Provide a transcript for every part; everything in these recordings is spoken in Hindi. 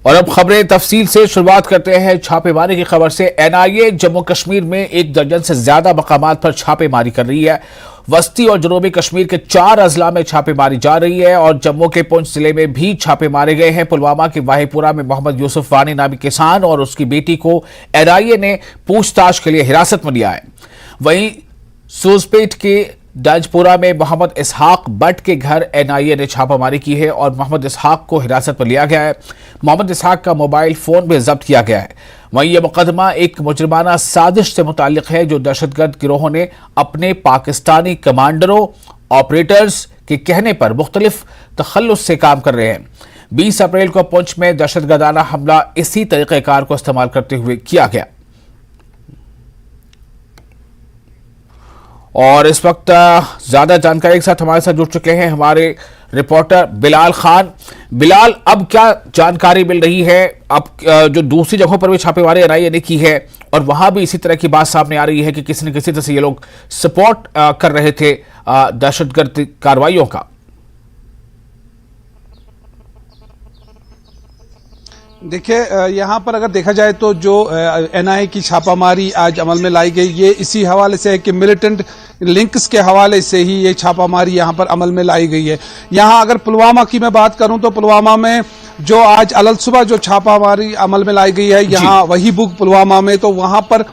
और अब खबरें तफसील से शुरुआत करते हैं छापेमारी की खबर से। एनआईए जम्मू कश्मीर में 1 दर्जन से ज्यादा मकामात पर छापेमारी कर रही है। वस्ती और जनूबी कश्मीर के 4 अजला में छापेमारी जा रही है और जम्मू के पुंछ जिले में भी छापे मारे गए हैं। पुलवामा के वाहीपुरा में मोहम्मद यूसुफ वानी नामी किसान और उसकी बेटी को एनआईए ने पूछताछ के लिए हिरासत में लिया है। वहीं सूजपेट के डजपुरा में मोहम्मद इसहाक बट के घर एनआईए ने छापामारी की है और मोहम्मद इसहाक को हिरासत में लिया गया है। मोहम्मद इसहाक का मोबाइल फोन भी जब्त किया गया है। वहीं यह मुकदमा एक मुजरिमाना साजिश से मुताल्लिक है जो दहशतगर्द गिरोहों ने अपने पाकिस्तानी कमांडरों ऑपरेटर्स के कहने पर मुख्तलिफ तखल्लुस से काम कर रहे हैं। 20 अप्रैल को पुंछ में दहशतगर्दाना हमला इसी तरीक़ेकार को इस्तेमाल करते हुए किया गया। और इस वक्त ज्यादा जानकारी के साथ हमारे साथ जुड़ चुके हैं हमारे रिपोर्टर बिलाल खान। बिलाल, अब क्या जानकारी मिल रही है? अब जो दूसरी जगहों पर भी छापेमारी एनआईए ने की है और वहां भी इसी तरह की बात सामने आ रही है कि किसी न किसी तरह से ये लोग सपोर्ट कर रहे थे दहशतगर्द कार्रवाइयों का। देखिए, यहाँ पर अगर देखा जाए तो जो एनआईए की छापामारी आज अमल में लाई गई, ये इसी हवाले से है कि मिलिटेंट लिंक्स के हवाले से ही ये छापामारी यहाँ पर अमल में लाई गई है। यहाँ अगर पुलवामा की मैं बात करूँ तो पुलवामा में जो आज अलल सुबह जो छापामारी अमल में लाई गई है, यहाँ वही बुक पुलवामा में, तो वहाँ पर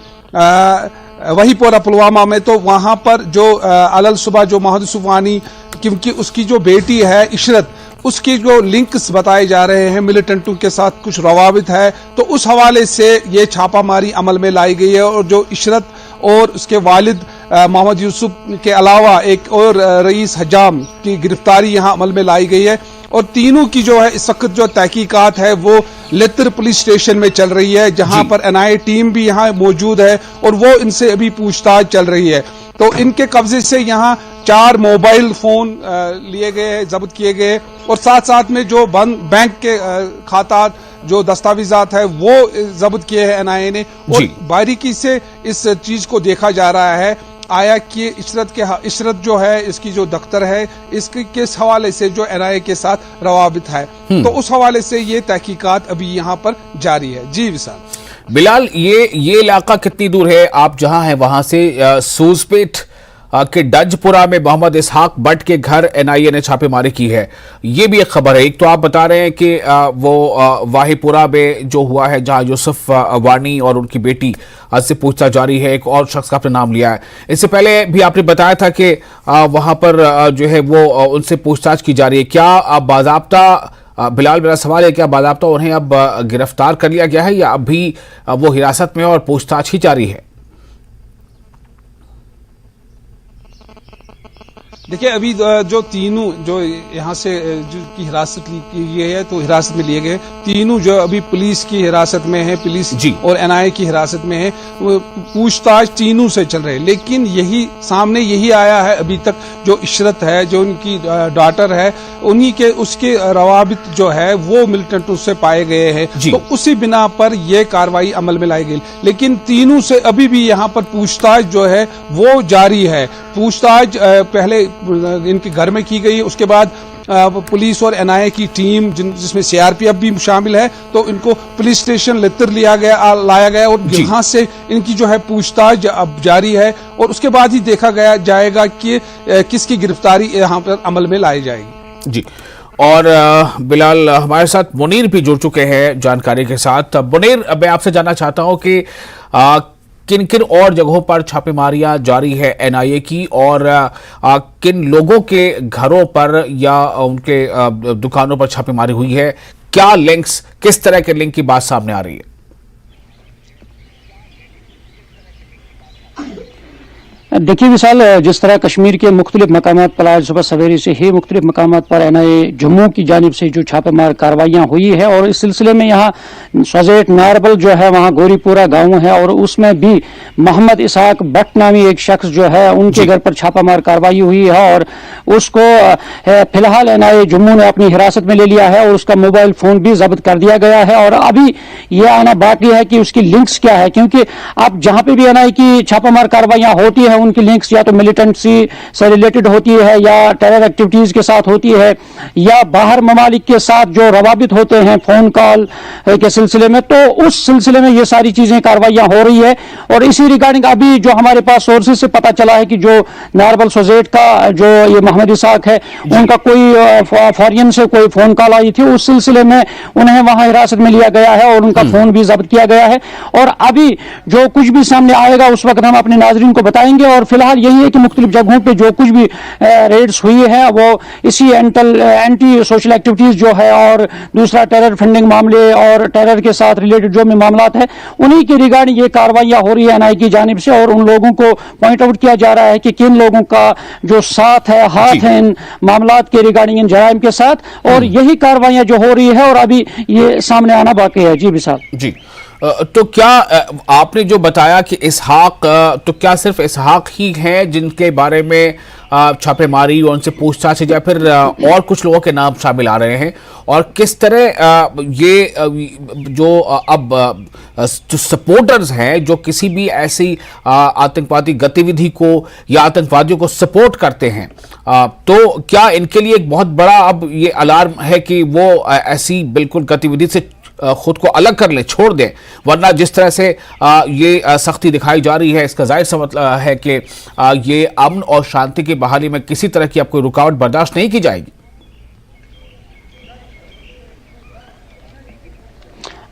वही पूरा पुलवामा में, तो वहाँ पर जो अलल सुबह जो मोहम्मद यूसुफ वानी, क्योंकि उसकी जो बेटी है इशरत, उसकी जो लिंक्स बताए जा रहे हैं मिलिटेंटों के साथ कुछ रवाबित है, तो उस हवाले से ये छापामारी अमल में लाई गई है। और जो इशरत और उसके वालिद मोहम्मद यूसुफ के अलावा एक और रईस हजाम की गिरफ्तारी यहाँ अमल में लाई गई है। और तीनों की जो है इस वक्त जो तहकीकात है वो लेतर पुलिस स्टेशन में चल रही है, जहां पर एनआईए टीम भी यहाँ मौजूद है और वो इनसे अभी पूछताछ चल रही है। तो इनके कब्जे से यहाँ 4 मोबाइल फोन लिए गए, जब्त किए गए और साथ साथ में जो बैंक के खाता जो दस्तावेजात है वो जब्त किए हैं एनआईए ने। और बारीकी से इस चीज को देखा जा रहा है आया कि इशरत जो है, इसकी जो दफ्तर है, इसके किस हवाले से जो एनआईए के साथ रवाबित है, तो उस हवाले से ये तहकीकात अभी यहाँ पर जारी है। जी विशाल। बिलाल, ये इलाका कितनी दूर है आप जहां हैं वहां से? सूजपेट के डजपुरा में मोहम्मद इसहाक बट के घर एनआईए ने छापेमारी की है, ये भी एक खबर है। एक तो आप बता रहे हैं कि वो वाहीपुरा में जो हुआ है जहां यूसुफ वानी और उनकी बेटी से पूछताछ जारी है, एक और शख्स का आपने नाम लिया है। इससे पहले भी आपने बताया था कि वहां पर जो है वो उनसे पूछताछ की जा रही है। क्या बाज़ाब्ता, बिलाल मेरा सवाल है, क्या बाज़ाब्ता उन्हें अब गिरफ्तार कर लिया गया है या अभी वो हिरासत में और पूछताछ ही जारी है? देखिए, अभी जो तीनों जो यहाँ से की हिरासत की गई है, तो हिरासत में लिए गए तीनों जो अभी पुलिस की हिरासत में है, पुलिस और एनआईए की हिरासत में है, वो पूछताछ तीनों से चल रहे हैं। लेकिन सामने यही आया है अभी तक, जो इशरत है, जो उनकी डॉटर है, उन्हीं के उसके रवाबित जो है वो मिलिटेंटों से पाए गए हैं, तो उसी बिना पर यह कार्रवाई अमल में लाई गई। लेकिन तीनों से अभी भी यहाँ पर पूछताछ जो है वो जारी है। पूछताछ पहले इनके घर में की गई, उसके बाद पुलिस और एनआईए की टीम जिसमें सीआरपीएफ भी शामिल है, तो इनको पुलिस स्टेशन लेतर लाया गया और यहाँ से इनकी जो है पूछताछ अब जारी है और उसके बाद ही देखा जाएगा कि किसकी गिरफ्तारी यहाँ पर अमल में लाई जाएगी। जी। और बिलाल, हमारे साथ मुनीर भी जुड़ चुके हैं जानकारी के साथ। मुनीर, मैं आपसे जानना चाहता हूं कि किन किन और जगहों पर छापेमारियां जारी है एनआईए की और किन लोगों के घरों पर या उनके दुकानों पर छापेमारी हुई है? क्या लिंक्स, किस तरह के लिंक की बात सामने आ रही है? देखिए विशाल, जिस तरह कश्मीर के मुख्तलिफ मकामात पर आज सुबह सवेरे से ही मुख्तलिफ मकामात पर एनआईए जम्मू की जानिब से जो छापेमार कार्रवाइयां हुई है और इस सिलसिले में यहाँ सजेट नारबल जो है वहाँ गोरीपुरा गांव है और उसमें भी मोहम्मद इसहाक बट नामी एक शख्स जो है उनके घर पर छापामार कार्रवाई हुई है और उसको फिलहाल एनआईए जम्मू ने अपनी हिरासत में ले लिया है और उसका मोबाइल फोन भी जब्त कर दिया गया है। और अभी यह आना बाकी है कि उसकी लिंक्स क्या है, क्योंकि अब जहां पे भी एनआईए की छापामार कार्रवाइयां होती है है उनकी लिंक्स या तो मिलिटेंसी से रिलेटेड होती है या टेरर एक्टिविटीज के साथ होती है या बाहर ममालिक के साथ जो रवाबित होते हैं फोन कॉल के सिलसिले में, तो उस सिलसिले में ये सारी चीजें कार्रवाइयां हो रही है। और इसी रिगार्डिंग अभी जो हमारे पास सोर्सेज से पता चला है कि जो नारबल सोजेट का जो ये मोहम्मद इसाक है, उनका कोई फॉरिन से कोई फोन कॉल आई थी, उस सिलसिले में उन्हें वहां हिरासत में लिया गया है और उनका फोन भी जब्त किया गया है। और अभी जो कुछ भी सामने आएगा उस वक्त हम अपने नाजरीन को बताएंगे। और फिलहाल यही है कि मुख्तलिफ जगहों पे जो कुछ भी रेड्स हुई है वो इसी एंटी सोशल एक्टिविटीज जो है और दूसरा टेरर फंडिंग मामले और टेरर के साथ रिलेटेड जो भी मामलात है उन्हीं के रिगार्डिंग ये कार्रवाइयां हो रही है एनआईए की जानिब से। और उन लोगों को पॉइंट आउट किया जा रहा है कि किन लोगों का जो साथ है, हाथ है इन मामलात के रिगार्डिंग, इन जराइम के साथ, और यही कार्रवाइयां जो हो रही है और अभी ये सामने आना बाकी है। जी विशाल जी, तो क्या आपने जो बताया कि इसहाक, तो क्या सिर्फ इसहाक ही हैं जिनके बारे में छापेमारी और उनसे पूछताछ या फिर और कुछ लोगों के नाम शामिल आ रहे हैं? और किस तरह ये जो अब जो सपोर्टर्स हैं जो किसी भी ऐसी आतंकवादी गतिविधि को या आतंकवादियों को सपोर्ट करते हैं, तो क्या इनके लिए एक बहुत बड़ा अब ये अलार्म है कि वो ऐसी बिल्कुल गतिविधि से खुद को अलग कर ले, छोड़ दें? वरना जिस तरह से ये सख्ती दिखाई जा रही है, इसका जाहिर सा मतलब है कि ये अमन और शांति की बहाली में किसी तरह की अब कोई रुकावट बर्दाश्त नहीं की जाएगी।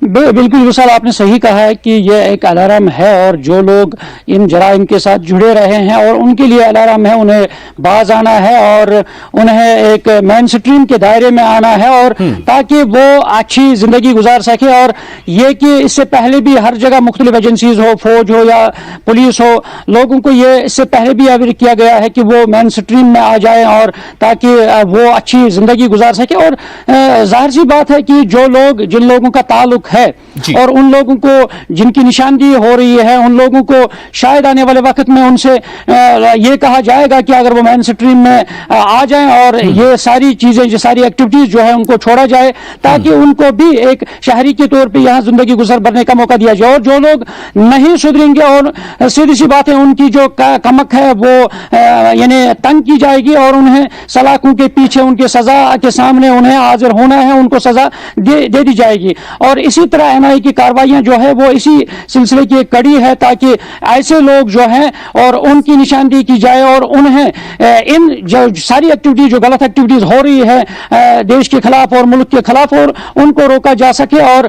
बिल्कुल विशाल, आपने सही कहा है कि ये एक अलार्म है और जो लोग इन जराइम के साथ जुड़े रहे हैं और उनके लिए अलार्म है, उन्हें बाज आना है और उन्हें एक मेन स्ट्रीम के दायरे में आना है और ताकि वो अच्छी जिंदगी गुजार सके। और ये कि इससे पहले भी हर जगह मुख्तलिफ एजेंसीज हो, फौज हो या पुलिस हो, लोगों को ये इससे पहले भी अवेयर किया गया है कि वो मेन स्ट्रीम में आ जाए और ताकि वो अच्छी जिंदगी गुजार सके। और जाहिर सी बात है कि जो लोग, जिन लोगों का ताल्लुक है और उन लोगों को जिनकी निशानदेही हो रही है, उन लोगों को शायद आने वाले वक्त में उनसे ये कहा जाएगा कि अगर वो मेन स्ट्रीम में आ जाएं और ये सारी चीजें, ये सारी एक्टिविटीज जो है उनको छोड़ा जाए ताकि उनको भी एक शहरी के तौर पे यहाँ जिंदगी गुजर बरने का मौका दिया जाए। और जो लोग नहीं सुधरेंगे और सीधी सी बात है उनकी जो कमक है वो यानी तंग की जाएगी और उन्हें सलाखों के पीछे उनके सजा के सामने उन्हें हाजिर होना है, उनको सजा दे दी जाएगी। और इसी तरह एनआईए की कार्रवाइयां जो है वो इसी सिलसिले की एक कड़ी है ताकि ऐसे लोग जो हैं और उनकी निशानदेही की जाए और उन्हें इन जो सारी एक्टिविटीज, जो गलत एक्टिविटीज हो रही है देश के खिलाफ और मुल्क के खिलाफ, और उनको रोका जा सके और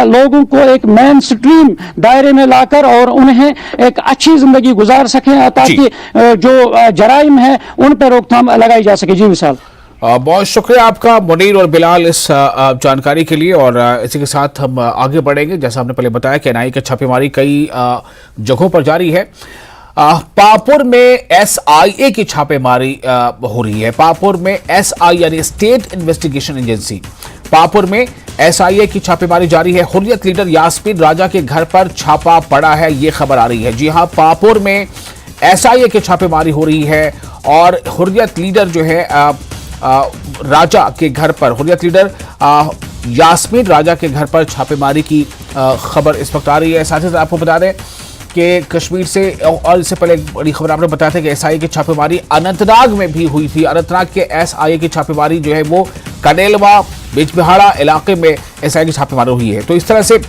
लोगों को एक मेन स्ट्रीम दायरे में लाकर और उन्हें एक अच्छी जिंदगी गुजार सके ताकि जो जराइम है उन पर रोकथाम लगाई जा सके। जी विशाल, बहुत शुक्रिया आपका मुनीर और बिलाल इस जानकारी के लिए। और इसी के साथ हम आगे बढ़ेंगे। जैसा हमने पहले बताया कि एनआईए की छापेमारी कई जगहों पर जारी है। पापुर में एसआईए की छापेमारी हो रही है। पापुर में एसआई यानी स्टेट इन्वेस्टिगेशन एजेंसी, पापुर में एसआईए की छापेमारी जारी है। हुर्रियत लीडर यास्मीन राजा के घर पर छापा पड़ा है, ये खबर आ रही है। जी हां, पापुर में एसआईए की छापेमारी हो रही है और हुर्रियत लीडर जो है राजा के घर पर, हुर्रियत लीडर यास्मीन राजा के घर पर छापेमारी की खबर इस वक्त आ रही है। साथ ही साथ आपको बता दें कि कश्मीर से, और इससे पहले एक बड़ी खबर आपने बताया था कि एसआईए की छापेमारी अनंतनाग में भी हुई थी। अनंतनाग के एसआईए की छापेमारी जो है वो कनेलवा बिजबिहाड़ा इलाके में एसआईए की छापेमारी हुई है। तो इस तरह से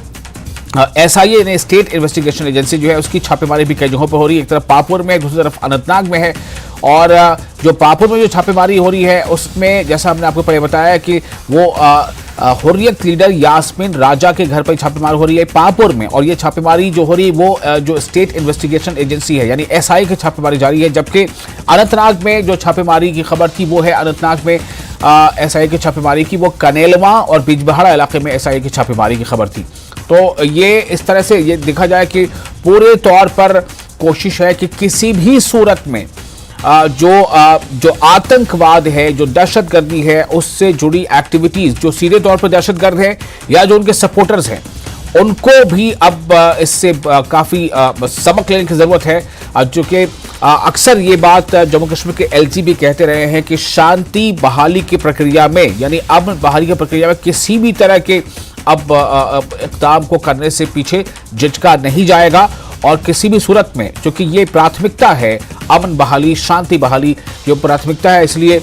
एसआईए ने, स्टेट इन्वेस्टिगेशन एजेंसी जो है, उसकी छापेमारी भी कई जगहों पर हो रही है। एक तरफ पापुर में, दूसरी तरफ अनंतनाग में है। और जो पापुर में जो छापेमारी हो रही है उसमें जैसा हमने आपको पहले बताया कि वो हुर्रियत लीडर यास्मीन राजा के घर पर छापेमारी हो रही है पापुर में। और ये छापेमारी जो हो रही है वो जो स्टेट इन्वेस्टिगेशन एजेंसी है यानी एसआईए की छापेमारी जारी है। जबकि अनंतनाग में जो छापेमारी की खबर थी वो है, अनंतनाग में एसआईए की छापेमारी की वो कनेलवा और बिजबिहाड़ा इलाके में एसआईए की छापेमारी की खबर थी। तो ये इस तरह से ये देखा जाए कि पूरे तौर पर कोशिश है कि किसी भी सूरत में जो आतंकवाद है, जो दहशतगर्दी है, उससे जुड़ी एक्टिविटीज, जो सीधे तौर पर दहशतगर्द हैं या जो उनके सपोर्टर्स हैं, उनको भी अब इससे काफ़ी सबक लेने की ज़रूरत है। जो कि अक्सर ये बात जम्मू कश्मीर के एलजीबी कहते रहे हैं कि शांति बहाली की प्रक्रिया में, यानी अमन बहाली की प्रक्रिया में किसी भी तरह के अब इक़दाम को करने से पीछे झिझका नहीं जाएगा। और किसी भी सूरत में, क्योंकि ये प्राथमिकता है अमन बहाली, शांति बहाली जो प्राथमिकता है, इसलिए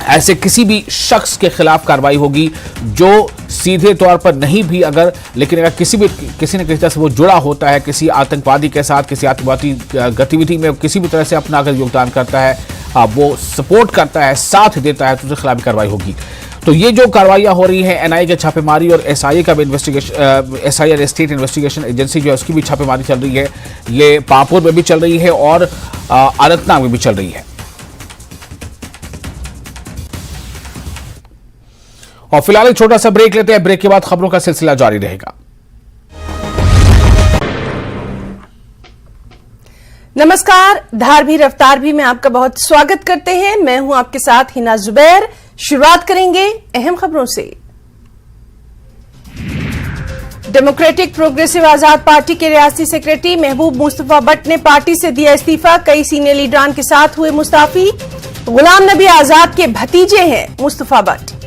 ऐसे किसी भी शख्स के खिलाफ कार्रवाई होगी जो सीधे तौर पर नहीं भी अगर, लेकिन अगर किसी न किसी तरह से वो जुड़ा होता है किसी आतंकवादी के साथ, किसी आतंकवादी गतिविधि में किसी भी तरह से अपना अगर योगदान करता है, वो सपोर्ट करता है, साथ देता है, तो उसके खिलाफ कार्रवाई होगी। तो ये जो कार्रवाइयां हो रही हैं, एनआईए के छापेमारी और एसआईए का भी investigation, SIA state investigation agency जो है उसकी भी छापेमारी चल रही है। ये पापुर में भी चल रही है और अनंतनाग में भी चल रही है। और फिलहाल एक छोटा सा ब्रेक लेते हैं, ब्रेक के बाद खबरों का सिलसिला जारी रहेगा। नमस्कार, धार भी रफ्तार भी में आपका बहुत स्वागत करते हैं। मैं हूं आपके साथ हिना जुबैर। शुरुआत करेंगे अहम खबरों से। डेमोक्रेटिक प्रोग्रेसिव आजाद पार्टी के रियासती सेक्रेटरी महबूब मुस्तफा भट्ट ने पार्टी से दिया इस्तीफा। कई सीनियर लीडरान के साथ हुए मुस्ताफी। गुलाम नबी आजाद के भतीजे हैं मुस्तफा भट्ट।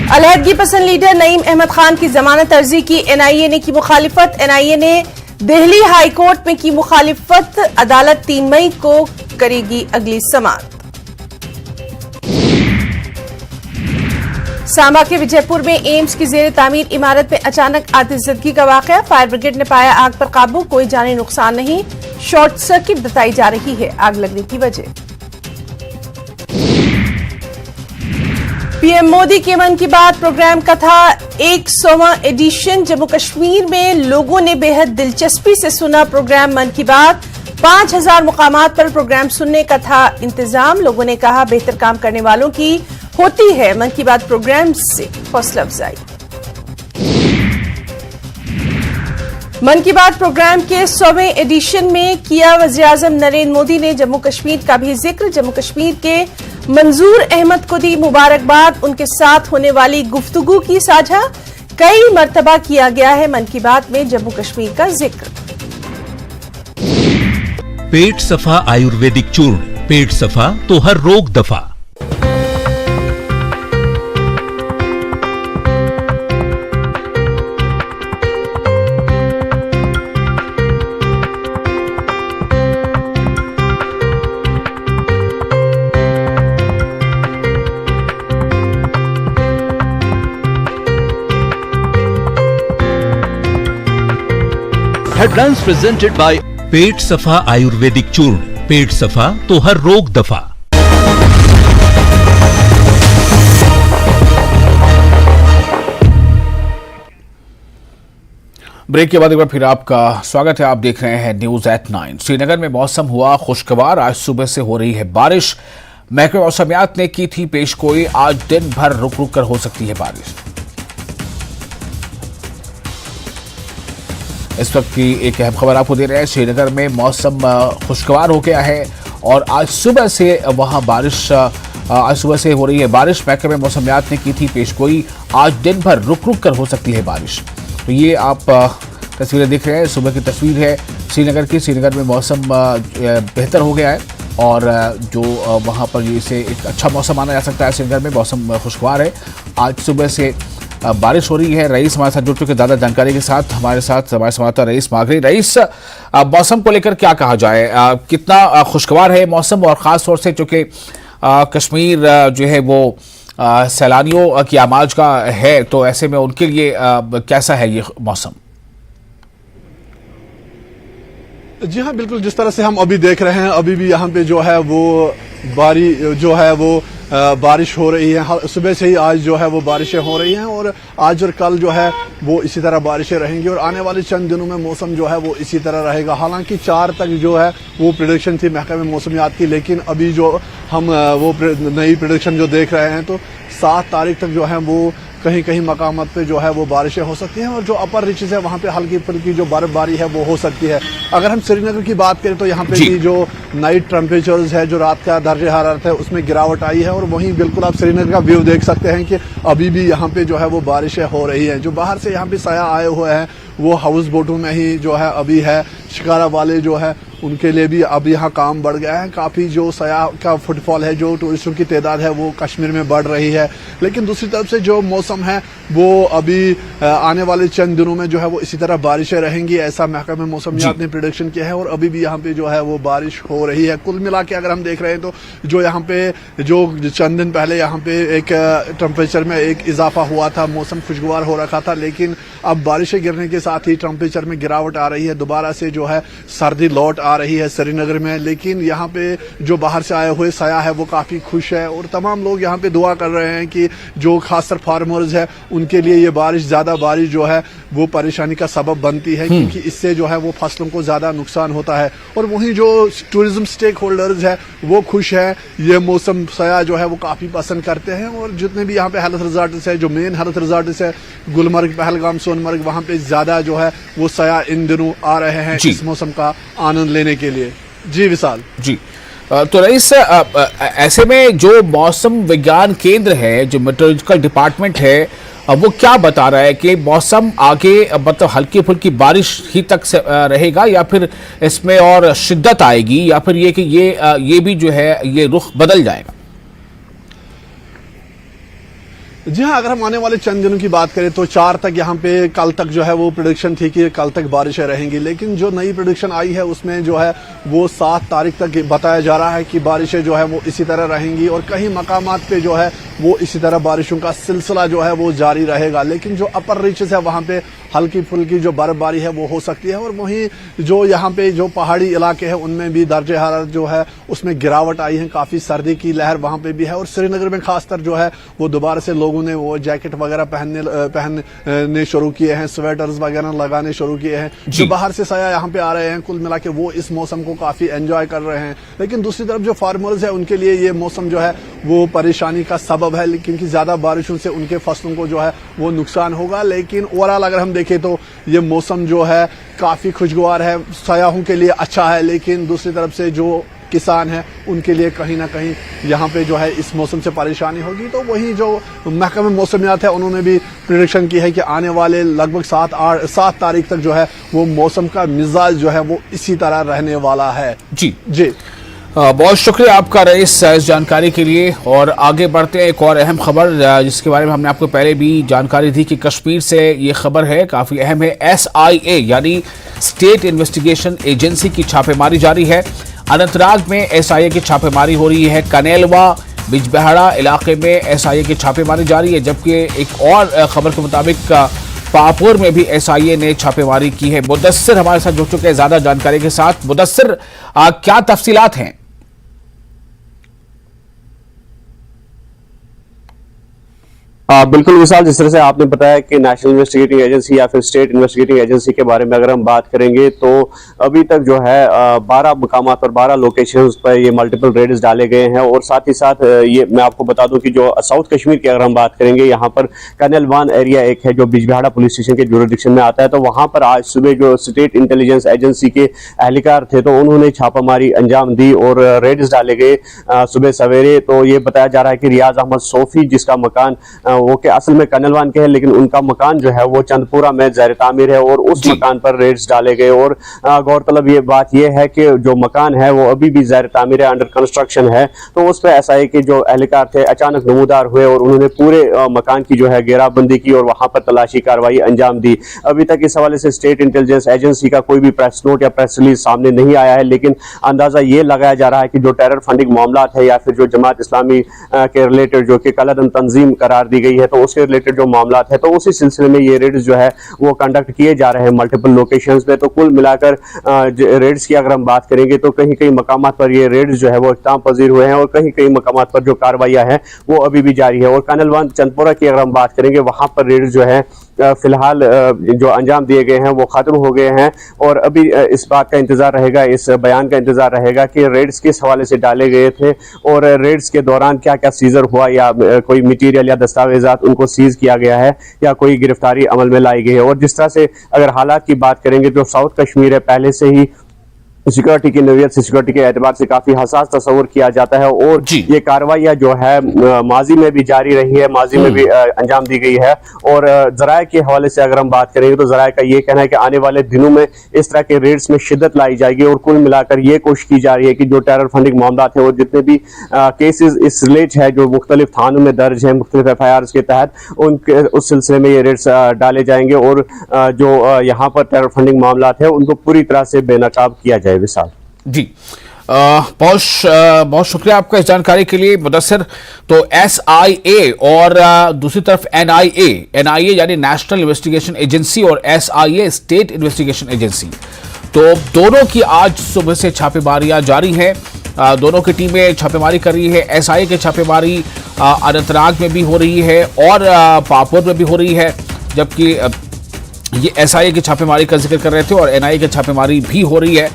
अलहदगी पसंद लीडर नईम अहमद खान की जमानत अर्जी की एनआईए ने की मुखालिफत। एनआईए ने दिल्ली हाई कोर्ट में की मुखालिफत। अदालत 3 मई को करेगी अगली समाअत। सांबा के विजयपुर में एम्स की जेर तामीर इमारत में अचानक आतिशज़दगी का वाकया। फायर ब्रिगेड ने पाया आग पर काबू, कोई जानी नुकसान नहीं। शॉर्ट सर्किट बताई जा रही है आग लगने की वजह। पीएम मोदी के मन की बात प्रोग्राम का था 100वां एडिशन। जम्मू कश्मीर में लोगों ने बेहद दिलचस्पी से सुना प्रोग्राम मन की बात। 5000 मुकामात पर प्रोग्राम सुनने का था इंतजाम। लोगों ने कहा बेहतर काम करने वालों की होती है मन की बात प्रोग्राम से हौसला अफजाई। मन की बात प्रोग्राम के 100वें एडिशन में किया वज़ीर-ए-आज़म नरेंद्र मोदी ने जम्मू कश्मीर का भी जिक्र। जम्मू कश्मीर के मंजूर अहमद को दी मुबारकबाद। उनके साथ होने वाली गुफ्तगू की साझा। कई मर्तबा किया गया है मन की बात में जम्मू कश्मीर का जिक्र। पेट सफा आयुर्वेदिक चूर्ण, पेट सफा तो हर रोग दफा। Headlines presented by पेट सफा आयुर्वेदिक चूर्ण, पेट सफा तो हर रोग दफा। ब्रेक के बाद एक बार फिर आपका स्वागत है। आप देख रहे हैं न्यूज एट 9। श्रीनगर में मौसम हुआ खुशगवार। आज सुबह से हो रही है बारिश। महकमे मौसमियात ने की थी पेशगोई, आज दिन भर रुक रुक कर हो सकती है बारिश। इस वक्त की एक अहम खबर आपको दे रहे हैं। श्रीनगर में मौसम खुशगवार हो गया है और आज सुबह से वहां बारिश, आज सुबह से हो रही है बारिश। महकमे मौसमियात ने की थी पेशगोई, आज दिन भर रुक रुक कर हो सकती है बारिश। तो ये आप तस्वीरें देख रहे हैं, सुबह की तस्वीर है श्रीनगर की। श्रीनगर में मौसम बेहतर हो गया है और जो वहाँ पर इसे एक अच्छा मौसम माना जा सकता है। श्रीनगर में मौसम खुशगवार है। आज सुबह से बारिश हो रही है। रईस हमारे साथ जुड़ चुके ज़्यादा जानकारी के साथ। हमारे संवाददाता रईस मागरी। रईस, मौसम को लेकर क्या कहा जाए, कितना खुशगवार है मौसम, और ख़ास तौर से चूँकि कश्मीर जो है वो सैलानियों की आमाज का है, तो ऐसे में उनके लिए कैसा है ये मौसम? जी हाँ, बिल्कुल जिस तरह से हम अभी देख रहे हैं, अभी भी यहाँ पे जो है वो बारिश हो रही है। सुबह से ही आज जो है वो बारिशें हो रही हैं और आज और कल जो है वो इसी तरह बारिशें रहेंगी और आने वाले चंद दिनों में मौसम जो है वो इसी तरह रहेगा। हालांकि 4 तक जो है वो प्रेडिक्शन थी महकमे मौसमियात की, लेकिन अभी जो हम वो नई प्रेडिक्शन जो देख रहे हैं तो 7 तारीख तक जो है वो कहीं कहीं मकामात पे जो है वो बारिशें हो सकती हैं और जो अपर रीचेस है वहाँ पे हल्की फुल्की जो बर्फबारी है वो हो सकती है। अगर हम श्रीनगर की बात करें तो यहाँ पे भी जो नाइट टेम्परेचर्स है, जो रात का दर्जे हरारत है, उसमें गिरावट आई है और वहीं बिल्कुल आप श्रीनगर का व्यू देख सकते हैं कि अभी भी यहाँ पे जो है वो बारिशें हो रही हैं। जो बाहर से यहाँ पे साया आए हुए हैं वो हाउस बोटों में ही जो है अभी है। शिकारा वाले जो है उनके लिए भी अब यहाँ काम बढ़ गया है। काफ़ी जो सयाह का फुटफॉल है, जो टूरिस्टों की तादाद है वो कश्मीर में बढ़ रही है। लेकिन दूसरी तरफ से जो मौसम है वो अभी आने वाले चंद दिनों में जो है वो इसी तरह बारिशें रहेंगी, ऐसा महकमा मौसमियात ने प्रेडिक्शन किया है। और अभी भी यहाँ पे जो है वो बारिश हो रही है। कुल मिला के अगर हम देख रहे हैं तो जो यहाँ पे जो चंद दिन पहले यहाँ पे एक टेम्परेचर में एक इजाफा हुआ था, मौसम खुशगवार हो रखा था, लेकिन अब बारिशें गिरने के साथ ही टेम्परेचर में गिरावट आ रही है। दोबारा से जो है सर्दी लौट आ रही है श्रीनगर में। लेकिन यहाँ पे जो बाहर से आए हुए सयाह है वो काफ़ी खुश है और तमाम लोग यहाँ पे दुआ कर रहे हैं कि जो खासकर फार्मर्स है उनके लिए ये बारिश, ज़्यादा बारिश जो है वो परेशानी का सबब बनती है, क्योंकि इससे जो है वो फसलों को ज़्यादा नुकसान होता है। और वहीं जो टूरिज्म स्टेक होल्डर्स है वो खुश है, ये मौसम सयाह जो है वो काफ़ी पसंद करते हैं। और जितने भी यहाँ पे हेल्थ रिजॉर्ट्स है, जो मेन हेल्थ रिजॉर्ट्स है, गुलमर्ग, पहलगाम, सोनमर्ग, वहाँ पे ज़्यादा जो है वो सयाह इन दिनों आ रहे हैं इस मौसम का आनंद लेने के लिए। जी विशाल जी। तो रईस, ऐसे में जो मौसम विज्ञान केंद्र है, जो मेट्रोलॉजिकल डिपार्टमेंट है, वो क्या बता रहा है कि मौसम आगे मतलब हल्की फुल्की बारिश ही तक से रहेगा या फिर इसमें और शिद्दत आएगी, या फिर ये कि ये भी जो है ये रुख बदल जाएगा? जी हाँ, अगर हम आने वाले चंद दिनों की बात करें तो 4 तक यहाँ पे कल तक जो है वो प्रेडिक्शन थी कि कल तक बारिशें रहेंगी। लेकिन जो नई प्रेडिक्शन आई है उसमें जो है वो 7 तारीख तक बताया जा रहा है कि बारिशें जो है वो इसी तरह रहेंगी और कहीं मकामात पे जो है वो इसी तरह बारिशों का सिलसिला जो है वो जारी रहेगा। लेकिन जो अपर रीचेस है वहाँ पे हल्की फुल्की जो बर्फबारी है वो हो सकती है। और वहीं जो यहाँ पे जो पहाड़ी इलाके हैं उनमें भी दर्जे हरारत जो है उसमें गिरावट आई है, काफ़ी सर्दी की लहर वहाँ पे भी है। और श्रीनगर में खासकर जो है वो दोबारा से लोगों ने वो जैकेट वगैरह पहनने शुरू किए हैं, स्वेटर्स वगैरह लगाने शुरू किए हैं। जो बाहर से सयाह यहाँ पे आ रहे हैं कुल मिला के वो इस मौसम को काफ़ी एंजॉय कर रहे हैं। लेकिन दूसरी तरफ जो फार्मर्स है उनके लिए ये मौसम जो है वो परेशानी का सबब है, क्योंकि ज़्यादा बारिशों से उनके फसलों को जो है वो नुकसान होगा। लेकिन ओवरऑल अगर हम देखें तो ये मौसम जो है काफ़ी खुशगवार है, सयाहों के लिए अच्छा है। लेकिन दूसरी तरफ से जो किसान है उनके लिए कहीं ना कहीं यहाँ पे जो है इस मौसम से परेशानी होगी। तो वही जो महकमा मौसमियात है उन्होंने भी प्रेडिक्शन की है कि आने वाले लगभग 7 तारीख तक जो है वो मौसम का मिजाज जो है वो इसी तरह रहने वाला है। जी जी, बहुत शुक्रिया आपका रईस इस जानकारी के लिए। और आगे बढ़ते हैं, एक और अहम खबर जिसके बारे में हमने आपको पहले भी जानकारी दी कि कश्मीर से ये खबर है, काफ़ी अहम है। SIA यानी स्टेट इन्वेस्टिगेशन एजेंसी की छापेमारी जारी है। अनंतनाग में SIA की छापेमारी हो रही है। कनेलवा, बिजबेहड़ा इलाके में SIA की छापेमारी जारी है। जबकि एक और खबर के मुताबिक पापुर में भी SIA ने छापेमारी की है। मुदस्सिर हमारे साथ जुड़ चुके हैं ज्यादा जानकारी के साथ। मुदस्सिर, क्या तफसीलात हैं? बिल्कुल विशाल, जिस तरह से आपने बताया कि नेशनल इन्वेस्टिगेटिंग एजेंसी या फिर स्टेट इन्वेस्टिगेटिंग एजेंसी के बारे में अगर हम बात करेंगे तो अभी तक जो है 12 मुकामात पर 12 लोकेशंस पर ये मल्टीपल रेड्स डाले गए हैं। और साथ ही साथ ये मैं आपको बता दूं कि जो साउथ कश्मीर की अगर हम बात करेंगे, यहाँ पर कनेलवान एरिया एक है जो बिजबेहड़ा पुलिस स्टेशन के जुरिडिक्शन में आता है। तो वहां पर आज सुबह जो स्टेट इंटेलिजेंस एजेंसी के एहलकार थे तो उन्होंने छापामारी अंजाम दी और रेड्स डाले गए सुबह सवेरे। तो ये बताया जा रहा है कि रियाज अहमद सोफी, जिसका मकान वो के असल में कनेलवान के है लेकिन उनका मकान जो है वो चंदपुरा में ज़ैर तामीर है और उस मकान पर रेड्स डाले गए। और गौरतलब ये बात ये है कि जो मकान है वो अभी भी ज़ैर तामीर है, अंडर कंस्ट्रक्शन है। तो उस पर SIA के जो एहलकार थे अचानक नमूदार हुए और उन्होंने पूरे मकान की जो है घेराबंदी की और वहां पर तलाशी कार्रवाई अंजाम दी। अभी तक इस हवाले से स्टेट इंटेलिजेंस एजेंसी का कोई भी प्रेस नोट या प्रेस रिलीज सामने नहीं आया है, लेकिन अंदाजा ये लगाया जा रहा है कि जो टेरर फंडिंग मामला है या फिर जो जमात इस्लामी के रिलेटेड जो कि कलदम तंजीम करार दी गई है तो उसके रिलेटेड जो मामला है तो उसी सिलसिले में ये रेड्स जो है वो कंडक्ट किए जा रहे हैं मल्टीपल लोकेशंस पे। तो कुल मिलाकर रेड्स की अगर हम बात करेंगे तो कहीं कहीं मकामात पर ये रेड्स जो है वो इख्तिताम पजीर हुए हैं और कहीं कहीं मकामात पर जो कार्रवाइयां हैं वो अभी भी जारी है। और कनेलवान चंदपुरा की अगर हम बात करेंगे वहां पर रेड्स जो है फिलहाल जो अंजाम दिए गए हैं वो खत्म हो गए हैं। और अभी इस बात का इंतजार रहेगा, इस बयान का इंतजार रहेगा कि रेड्स किस हवाले से डाले गए थे और रेड्स के दौरान क्या क्या सीजर हुआ, या कोई मटीरियल या दस्तावेजात उनको सीज किया गया है या कोई गिरफ्तारी अमल में लाई गई है। और जिस तरह से अगर हालात की बात करेंगे जो साउथ कश्मीर है पहले से ही सिक्योरिटी की नोयत से, सिक्योरिटी के एतबार से काफी हसास तस्वर किया जाता है। और ये कार्रवाइयां जो है माजी में भी जारी रही है, माजी में भी अंजाम दी गई है। और जराये के हवाले से अगर हम बात करेंगे तो जराये का ये कहना है कि आने वाले दिनों में इस तरह के रेड्स में शिद्दत लाई जाएगी। और कुल मिलाकर ये कोशिश की जा रही है कि जो टेरर फंडिंग मामला थे और जितने भी केसेस इस रिलेट है जो मुख्तलिफ थानों में दर्ज है, मुख्तलिफ FIRs के तहत, उनके उस सिलसिले में ये रेड्स डाले जाएंगे और जो यहाँ पर टेरर फंडिंग मामला है उनको पूरी तरह से बेनकाब किया जाए। विशाल जी, बहुत शुक्रिया आपका इस जानकारी के लिए मुदस्सिर। तो SIA और दूसरी तरफ NIA यानी नेशनल इन्वेस्टिगेशन एजेंसी और SIA स्टेट इन्वेस्टिगेशन एजेंसी, तो दोनों की आज सुबह से छापेमारियां जारी हैं। दोनों की टीमें छापेमारी कर रही है। SIA की छापेमारी अनंतनाग में भी हो रही है और पापुर में भी हो रही है, जबकि ये SIA की छापेमारी का जिक्र कर रहे थे और NIA की छापेमारी भी हो रही है।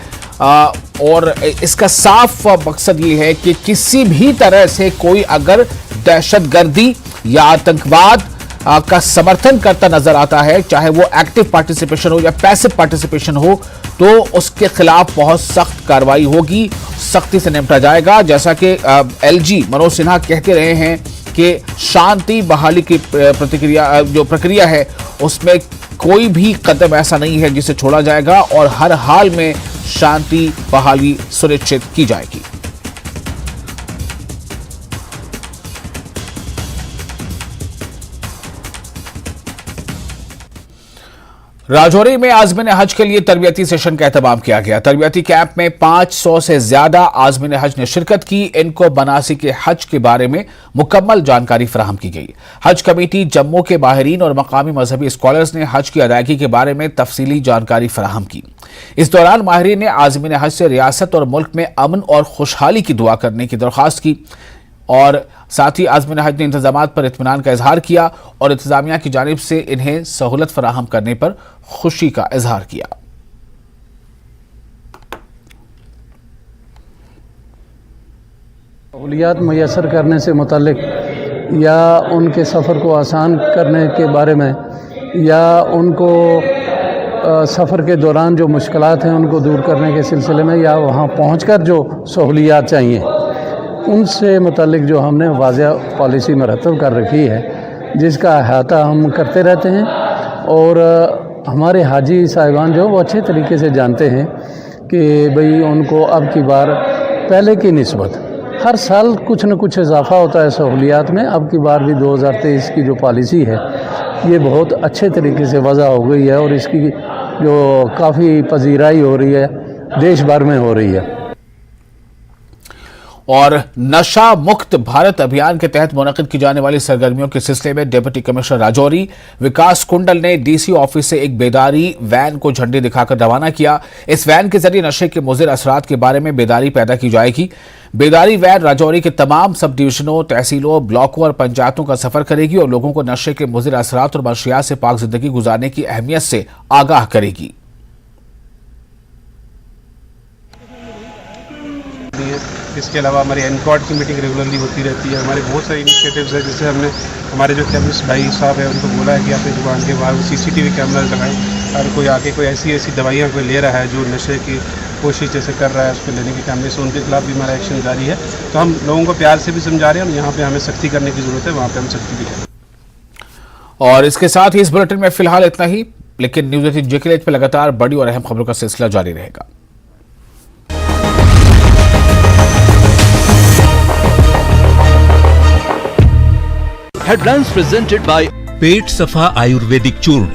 और इसका साफ मकसद ये है कि किसी भी तरह से कोई अगर दहशतगर्दी या आतंकवाद का समर्थन करता नजर आता है, चाहे वो एक्टिव पार्टिसिपेशन हो या पैसिव पार्टिसिपेशन हो, तो उसके खिलाफ बहुत सख्त कार्रवाई होगी, सख्ती से निपटा जाएगा। जैसा कि LG मनोज सिन्हा कहते रहे हैं कि शांति बहाली की प्रक्रिया है उसमें कोई भी कदम ऐसा नहीं है जिसे छोड़ा जाएगा और हर हाल में शांति बहाली सुनिश्चित की जाएगी। राजौरी में आज़मीन हज के लिए तरबियती सेशन का एहतमाम किया गया। तरबियती कैंप में 500 से ज्यादा आज़मीन हज ने शिरकत की। इनको मनासिक हज के बारे में मुकम्मल जानकारी फराहम की गई। हज कमेटी जम्मू के माहिरीन और मकामी मजहबी स्कॉलर्स ने हज की अदायगी के बारे में तफसीली जानकारी फराहम की। इस दौरान माहिरीन ने आज़मीन हज से रियासत और मुल्क में अमन और खुशहाली की दुआ करने की दरख्वास्त की और साथ ही आज़मीन हज ने इंतजामात पर इत्मीनान का इजहार किया और इंतजामिया की जानिब से इन्हें सहूलत फराहम करने पर खुशी का इजहार किया। सहूलियात मुयसर करने से मुतालिक या उनके सफ़र को आसान करने के बारे में या उनको सफ़र के दौरान जो मुश्किलात हैं उनको दूर करने के सिलसिले में या वहाँ पहुँचकर जो सहूलियात चाहिए उनसे मुतालिक जो हमने वाज़ेह पॉलिसी मरतब कर रखी है, जिसका अहाता हम करते रहते हैं। और हमारे हाजी साहिबान जो वो अच्छे तरीके से जानते हैं कि भाई उनको अब की बार पहले की निस्बत हर साल कुछ न कुछ इजाफा होता है सहूलियात में। अब की बार भी 2023 की जो पॉलिसी है ये बहुत अच्छे तरीके से वज़ा हो गई है और इसकी जो काफ़ी पजीराई हो रही है देश भर में हो रही है। और नशा मुक्त भारत अभियान के तहत मुनक़िद की जाने वाली सरगर्मियों के सिलसिले में डिप्टी कमिश्नर राजौरी विकास कुंडल ने DC ऑफिस से एक बेदारी वैन को झंडी दिखाकर रवाना किया। इस वैन के जरिए नशे के मुज़िर असरात के बारे में बेदारी पैदा की जाएगी। बेदारी वैन राजौरी के तमाम सब डिवीजनों, तहसीलों, ब्लॉकों और पंचायतों का सफर करेगी और लोगों को नशे के मुज़िर असरात और मंशियात से पाक जिंदगी गुजारने की अहमियत से आगाह करेगी। इसके अलावा हमारी एनकॉर्ड की मीटिंग रेगुलरली होती रहती है। हमारे बहुत सारे इनिशिएटिव्स हैं, जैसे हमने हमारे जो केमिस्ट भाई साहब है उनको बोला है कि अपनी दुकान के बाहर CCTV कैमरा लगाएं और कोई आके कोई ऐसी दवाइयाँ कोई ले रहा है जो नशे की कोशिश जैसे कर रहा है उसको लेने के कैमरे से, उनके खिलाफ भी हमारा एक्शन जारी है। तो हम लोगों को प्यार से भी समझा रहे हैं और यहाँ पे हमें सख्ती करने की जरूरत है, वहाँ पे हम सख्ती भी करें। और इसके साथ ही इस बुलेटिन में फिलहाल इतना ही, लेकिन न्यूज़ 18 JKLH पे लगातार बड़ी और अहम खबरों का सिलसिला जारी रहेगा। Headlines presented by पेट सफा आयुर्वेदिक चूर्ण,